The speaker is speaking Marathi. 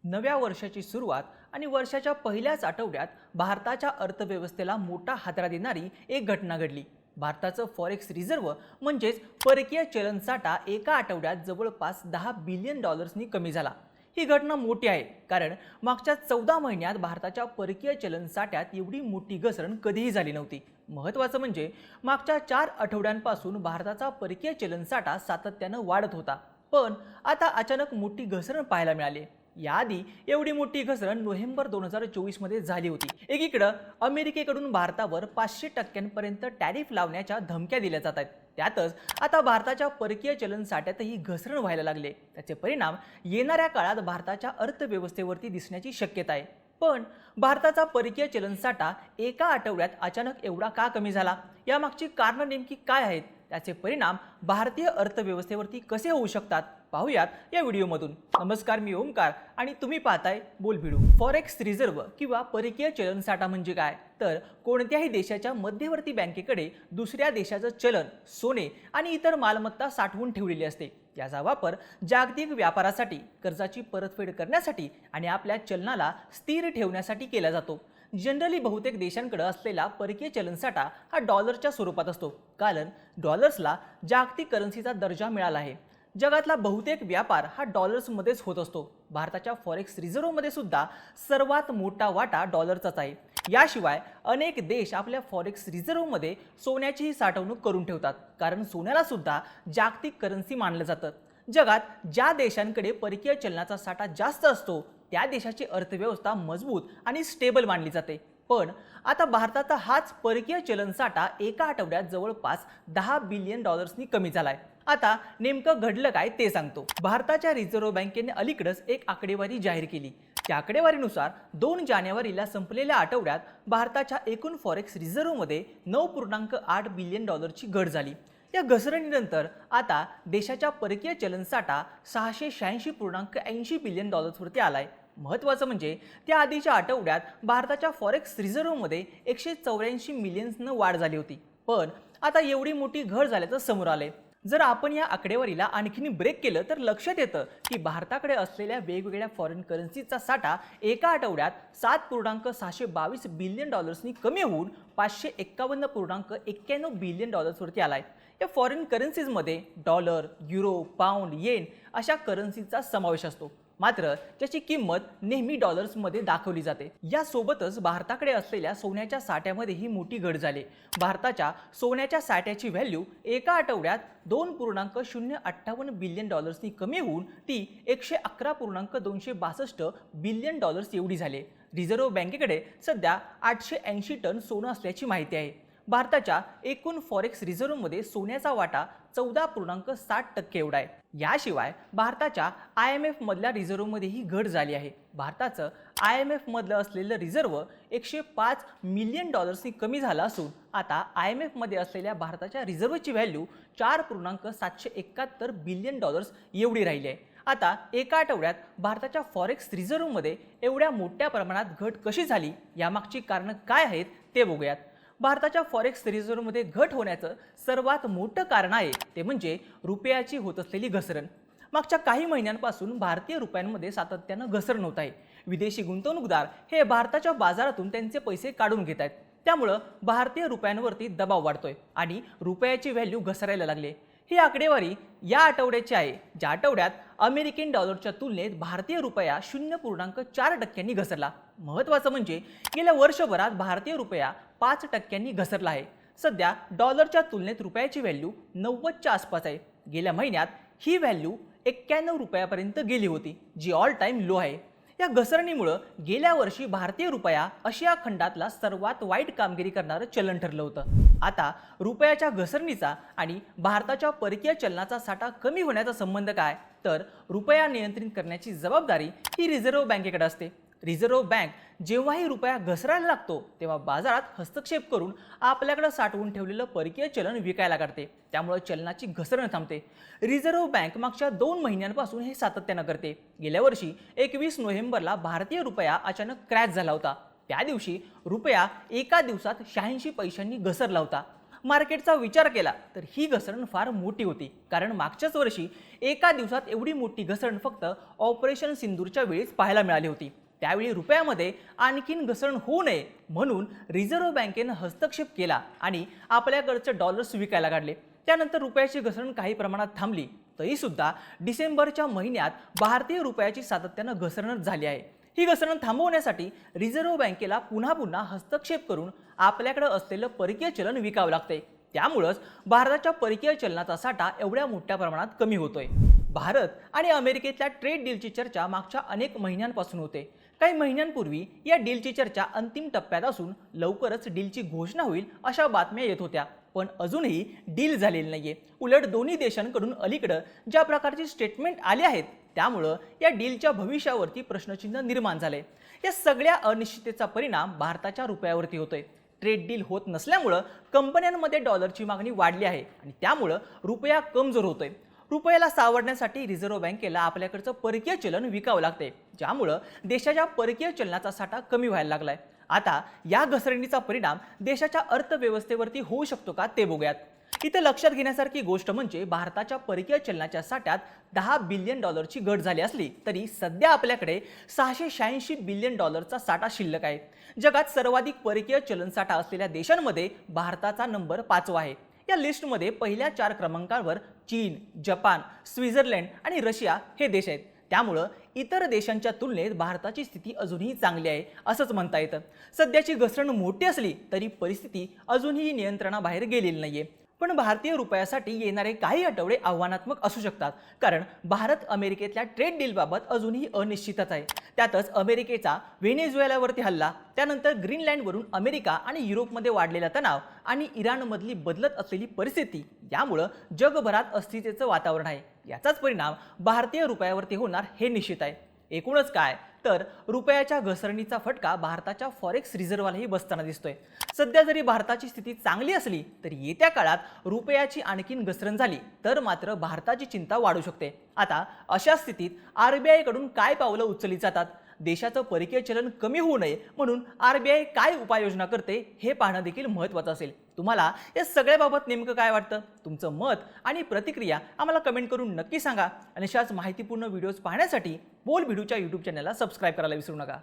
नव्या वर्षाची सुरुवात आणि वर्षाच्या पहिल्याच आठवड्यात भारताच्या अर्थव्यवस्थेला मोठा हादरा देणारी एक घटना घडली. भारताचं फॉरेक्स रिझर्व्ह म्हणजेच परकीय चलन साठा एका आठवड्यात जवळपास $10 बिलियन कमी झाला. ही घटना मोठी आहे कारण मागच्या 14 महिन्यात भारताच्या परकीय चलन साठ्यात एवढी मोठी घसरण कधीही झाली नव्हती. महत्त्वाचं म्हणजे मागच्या 4 आठवड्यांपासून भारताचा परकीय चलन साठा सातत्यानं वाढत होता, पण आता अचानक मोठी घसरण पाहायला मिळाली. याआधी एवढी मोठी घसरण नोव्हेंबर 2024 मध्ये झाली होती. एकीकडे अमेरिकेकडून भारतावर 500% टॅरिफ लावण्याच्या धमक्या दिल्या जात आहेत. त्यातच आता भारताच्या परकीय चलन साठ्यातही घसरण व्हायला लागले. त्याचे परिणाम येणाऱ्या काळात भारताच्या अर्थव्यवस्थेवरती दिसण्याची शक्यता आहे. पण भारताचा परकीय चलन साठा एका आठवड्यात अचानक एवढा का कमी झाला? यामागची कारणं नेमकी काय आहेत? त्याचे परिणाम भारतीय अर्थव्यवस्थेवरती कसे होऊ शकतात पाहूयात या व्हिडिओमधून. नमस्कार, मी ओमकार आणि तुम्ही पाहताय बोलभिडू. फॉरेक्स रिझर्व्ह किंवा परकीय चलन साठा म्हणजे काय? तर कोणत्याही देशाच्या मध्यवर्ती बँकेकडे दुसऱ्या देशाचं चलन, सोने आणि इतर मालमत्ता साठवून ठेवलेली असते. याचा वापर जागतिक व्यापारासाठी, कर्जाची परतफेड करण्यासाठी आणि आपल्या चलनाला स्थिर ठेवण्यासाठी केला जातो. जनरली बहुतेक देशांकडे असलेला परकीय चलन साठा हा डॉलरच्या स्वरूपात असतो, कारण डॉलर्सला जागतिक करन्सीचा दर्जा मिळाला आहे. जगातला बहुतेक व्यापार हा डॉलर्समध्येच होत असतो. भारताच्या फॉरेक्स रिझर्व्हमध्ये सुद्धा सर्वात मोठा वाटा डॉलरचाच आहे. याशिवाय अनेक देश आपल्या फॉरेक्स रिझर्व्हमध्ये सोन्याचीही साठवणूक करून ठेवतात, कारण सोन्याला सुद्धा जागतिक करन्सी मानलं जातं. जगात ज्या देशांकडे परकीय चलनाचा साठा जास्त असतो त्या देशाची अर्थव्यवस्था मजबूत आणि स्टेबल मानली जाते. पण आता भारताचा हाच परकीय चलन साठा एका आठवड्यात जवळपास $10 बिलियन कमी झालाय. आता नेमकं घडलं काय ते सांगतो. भारताच्या रिझर्व्ह बँकेने अलीकडेच एक आकडेवारी जाहीर केली. त्या आकडेवारीनुसार 2 जानेवारीला संपलेल्या आठवड्यात भारताच्या एकूण फॉरेक्स रिझर्व्हमध्ये $9.8 बिलियन घट झाली. या घसरणीनंतर आता देशाच्या परकीय चलन साठा $686.80 बिलियन वरती आलाय. महत्त्वाचं म्हणजे त्या आधीच्या आठवड्यात भारताच्या फॉरेक्स रिझर्व्हमध्ये 184 मिलियन्सनं वाढ झाली होती, पण आता एवढी मोठी घट झाल्याचं समोर आलंय. जर आपण या आकडेवारीला आणखीन ब्रेक केलं तर लक्षात येतं की भारताकडे असलेल्या वेगवेगळ्या फॉरेन करन्सीचा साठा एका आठवड्यात $7.622 बिलियन कमी होऊन $551.91 बिलियन वरती आलाय. या फॉरेन करन्सीजमध्ये डॉलर, युरो, पाऊंड, येन अशा करन्सीचा समावेश असतो, मात्र ज्याची किंमत नेहमी डॉलर्समध्ये दाखवली जाते. यासोबतच भारताकडे असलेल्या सोन्याच्या साठ्यामध्ये ही मोठी घट झाली. भारताच्या सोन्याच्या साठ्याची व्हॅल्यू एका आठवड्यात $2.058 बिलियन कमी होऊन ती $111.262 बिलियन एवढी झाली. रिझर्व्ह बँकेकडे सध्या 880 टन सोनं असल्याची माहिती आहे. भारताच्या एकूण फॉरेक्स रिझर्व्हमध्ये सोन्याचा वाटा 14.60% एवढा आहे. याशिवाय भारताच्या IMF मधल्या रिझर्व्हमध्येही घट झाली आहे. भारताचं IMF मधलं असलेलं रिझर्व्ह $105 मिलियन कमी झालं असून आता IMF मध्ये असलेल्या भारताच्या रिझर्व्हची व्हॅल्यू $4.771 बिलियन एवढी राहिली आहे. आता एका आठवड्यात भारताच्या फॉरेक्स रिझर्व्हमध्ये एवढ्या मोठ्या प्रमाणात घट कशी झाली, यामागची कारणं काय आहेत ते बघूयात. भारताच्या फॉरेक्स रिझर्व्हमध्ये घट होण्याचं सर्वात मोठं कारण आहे ते म्हणजे रुपयाची होत असलेली घसरण. मागच्या काही महिन्यांपासून भारतीय रुपयांमध्ये सातत्यानं घसरण होत आहे. विदेशी गुंतवणूकदार हे भारताच्या बाजारातून त्यांचे पैसे काढून घेत आहेत. त्यामुळं भारतीय रुपयांवरती दबाव वाढतोय आणि रुपयाची व्हॅल्यू घसरायला लागली. ही आकडेवारी या आठवड्याची आहे, ज्या आठवड्यात अमेरिकन डॉलरच्या तुलनेत भारतीय रुपया 0.4% घसरला. महत्त्वाचं म्हणजे गेल्या वर्षभरात भारतीय रुपया 5% घसरला आहे. सध्या डॉलरच्या तुलनेत रुपयाची व्हॅल्यू 90च्या आसपास आहे. गेल्या महिन्यात ही व्हॅल्यू 91 रुपयापर्यंत गेली होती, जी ऑल टाइम लो आहे. या घसरणीमुळे गेल्या वर्षी भारतीय रुपया आशिया खंडातला सर्वात वाईट कामगिरी करणारं चलन ठरलं होतं. आता रुपयाच्या घसरणीचा आणि भारताच्या परकीय चलनाचा साठा कमी होण्याचा संबंध काय? तर रुपया नियंत्रित करण्याची जबाबदारी ही रिझर्व्ह बँकेकडे असते. रिझर्व्ह बँक जेव्हाही रुपया घसरायला लागतो तेव्हा बाजारात हस्तक्षेप करून आपल्याकडे साठवून ठेवलेलं परकीय चलन विकायला काढते. त्यामुळे चलनाची घसरण थांबते. रिझर्व्ह बँक मागच्या 2 महिन्यांपासून हे सातत्यानं करते. गेल्या वर्षी 21 नोव्हेंबरला भारतीय रुपया अचानक क्रॅश झाला होता. त्या दिवशी रुपया एका दिवसात 86 पैशांनी घसरला होता. मार्केटचा विचार केला तर ही घसरण फार मोठी होती, कारण मागच्याच वर्षी एका दिवसात एवढी मोठी घसरण फक्त ऑपरेशन सिंदूरच्या वेळीच पाहायला मिळाली होती. त्यावेळी रुपयामध्ये आणखीन घसरण होऊ नये म्हणून रिझर्व्ह बँकेनं हस्तक्षेप केला आणि आपल्याकडचे डॉलर्स विकायला काढले. त्यानंतर रुपयाची घसरण काही प्रमाणात थांबली, तरी सुद्धा डिसेंबरच्या महिन्यात भारतीय रुपयाची सातत्यानं घसरण झाली आहे. ही घसरण थांबवण्यासाठी रिझर्व्ह बँकेला पुन्हा हस्तक्षेप करून आपल्याकडे असलेलं परकीय चलन विकावं लागतंय. त्यामुळेच भारताच्या परकीय चलनाचा साठा एवढ्या मोठ्या प्रमाणात कमी होतोय. भारत आणि अमेरिकेतल्या ट्रेड डीलची चर्चा मागच्या अनेक महिन्यांपासून होते. काही महिन्यांपूर्वी या डीलची चर्चा अंतिम टप्प्यात असून लवकरच डीलची घोषणा होईल अशा बातम्या येत होत्या, पण अजूनही डील झालेली नाहीये. उलट दोन्ही देशांकडून अलीकडे ज्या प्रकारची स्टेटमेंट आली आहेत त्यामुळं या डीलच्या भविष्यावरती प्रश्नचिन्ह निर्माण झाले. या सगळ्या अनिश्चिततेचा परिणाम भारताच्या रुपयावरती होतोय. ट्रेड डील होत नसल्यामुळं कंपन्यांमध्ये डॉलरची मागणी वाढली आहे आणि त्यामुळं रुपया कमजोर होतोय. रुपयाला सावरण्यासाठी रिझर्व्ह बँकेला आपल्याकडचं परकीय चलन विकावं लागते, ज्यामुळं देशाच्या परकीय चलनाचा साठा कमी व्हायला लागलाय. आता या घसरणीचा परिणाम देशाच्या अर्थव्यवस्थेवरती होऊ शकतो का ते बघूयात. इथे लक्षात घेण्यासारखी गोष्ट म्हणजे भारताच्या परकीय चलनाच्या साठ्यात 10 बिलियन डॉलरची घट झाली असली तरी सध्या आपल्याकडे 686 बिलियन डॉलरचा साठा शिल्लक आहे. जगात सर्वाधिक परकीय चलन साठा असलेल्या देशांमध्ये भारताचा नंबर 5वा आहे. या लिस्टमध्ये पहिल्या 4 क्रमांकावर चीन, जपान, स्वित्झर्लंड आणि रशिया हे देश आहेत. त्यामुळं इतर देशांच्या तुलनेत भारताची स्थिती अजूनही चांगली आहे असंच म्हणता येतं. सध्याची घसरण मोठी असली तरी परिस्थिती अजूनही नियंत्रणाबाहेर गेलेली नाहीये. पण भारतीय रुपयासाठी येणारे काही आठवडे आव्हानात्मक असू शकतात, कारण भारत अमेरिकेतल्या ट्रेड डीलबाबत अजूनही अनिश्चितच आहे. त्यातच अमेरिकेचा व्हेनेझुएलावरती हल्ला, त्यानंतर ग्रीनलँडवरून अमेरिका आणि युरोपमध्ये वाढलेला तणाव आणि इराणमधली बदलत असलेली परिस्थिती यामुळं जगभरात अस्थिरतेचं वातावरण आहे. याचाच परिणाम भारतीय रुपयावरती होणार हे निश्चित आहे. एकूणच काय तर रुपयाच्या घसरणीचा फटका भारताच्या फॉरेक्स रिझर्व्हलाही बसताना दिसतोय. सध्या जरी भारताची स्थिती चांगली असली तरी येत्या काळात रुपयाची आणखीन घसरण झाली तर मात्र भारताची चिंता वाढू शकते. आता अशा स्थितीत RBI कडून काय पावलं उचलली जातात, देशाचं परकीय चलन कमी होऊ नये म्हणून RBI काय उपाययोजना करते हे पाहणं देखील महत्त्वाचं असेल. तुम्हाला या सगळ्याबाबत नेमकं काय वाटतं? तुमचं मत आणि प्रतिक्रिया आम्हाला कमेंट करून नक्की सांगा आणि अशाच माहितीपूर्ण व्हिडिओज पाहण्यासाठी बोल भिडूच्या YouTube चॅनलला सबस्क्राईब करायला विसरू नका.